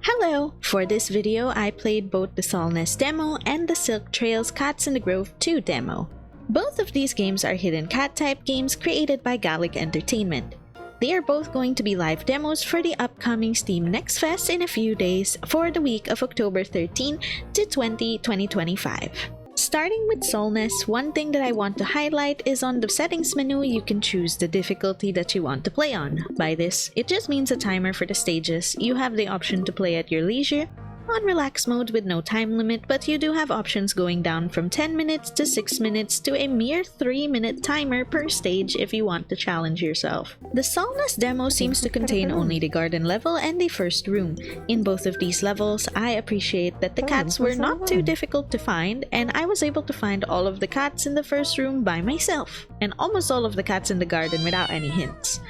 Hello! For this video, I played both the Solnest demo and the Silktrails Cats in the Grove 2 demo. Both of these games are hidden cat type games created by Gallic Entertainment. They are both going to be live demos for the upcoming Steam Next Fest in a few days for the week of October 13 to 20, 2025. Starting with Solnest, one thing that I want to highlight is on the settings menu you can choose the difficulty that you want to play on. By this, it just means a timer for the stages. You have the option to play at your leisure on relax mode with no time limit, but you do have options going down from 10 minutes to 6 minutes to a mere 3-minute timer per stage if you want to challenge yourself. The Solnest demo seems to contain only the garden level and the first room. In both of these levels, I appreciate that the cats were not too difficult to find, and I was able to find all of the cats in the first room by myself, and almost all of the cats in the garden without any hints.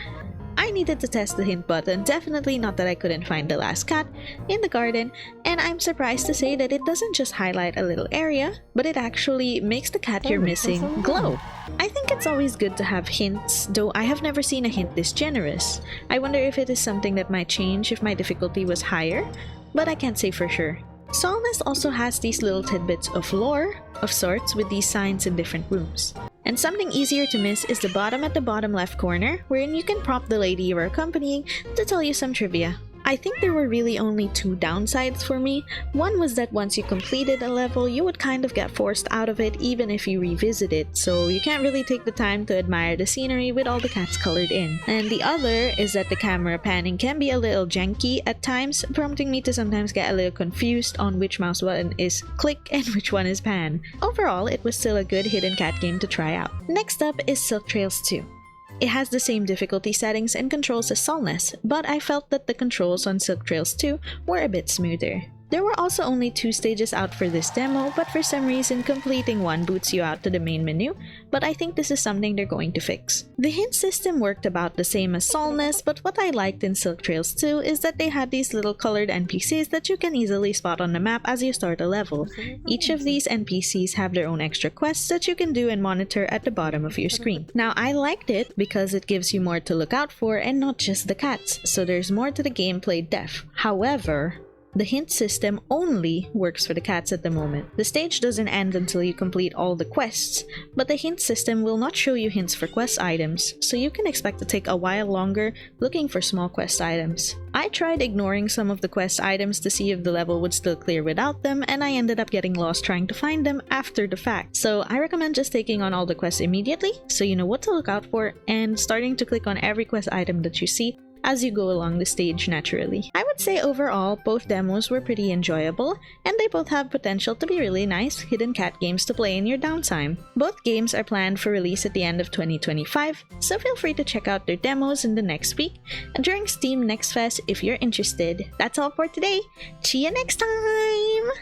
I needed to test the hint button, definitely not that I couldn't find the last cat in the garden, and I'm surprised to say that it doesn't just highlight a little area, but it actually makes the cat you're missing glow. I think it's always good to have hints, though I have never seen a hint this generous. I wonder if it is something that might change if my difficulty was higher, but I can't say for sure. Solnest also has these little tidbits of lore of sorts with these signs in different rooms. And something easier to miss is the bottom at the bottom left corner, wherein you can prompt the lady you are accompanying to tell you some trivia. I think there were really only two downsides for me. One was that once you completed a level, you would kind of get forced out of it even if you revisit it, so you can't really take the time to admire the scenery with all the cats colored in. And the other is that the camera panning can be a little janky at times, prompting me to sometimes get a little confused on which mouse button is click and which one is pan. Overall, it was still a good hidden cat game to try out. Next up is Silktrails 2. It has the same difficulty settings and controls as Solnest, but I felt that the controls on Silktrails 2 were a bit smoother. There were also only 2 stages out for this demo, but for some reason completing one boots you out to the main menu, but I think this is something they're going to fix. The hint system worked about the same as Solnest, but what I liked in Silktrails 2 is that they had these little colored NPCs that you can easily spot on the map as you start a level. Each of these NPCs have their own extra quests that you can do and monitor at the bottom of your screen. Now, I liked it because it gives you more to look out for and not just the cats, so there's more to the gameplay depth. However, the hint system only works for the cats at the moment. The stage doesn't end until you complete all the quests, but the hint system will not show you hints for quest items, so you can expect to take a while longer looking for small quest items. I tried ignoring some of the quest items to see if the level would still clear without them, and I ended up getting lost trying to find them after the fact. So I recommend just taking on all the quests immediately, so you know what to look out for, and starting to click on every quest item that you see as you go along the stage naturally. I would say overall, both demos were pretty enjoyable, and they both have potential to be really nice hidden cat games to play in your downtime. Both games are planned for release at the end of 2025, so feel free to check out their demos in the next week and during Steam Next Fest if you're interested. That's all for today. See you next time!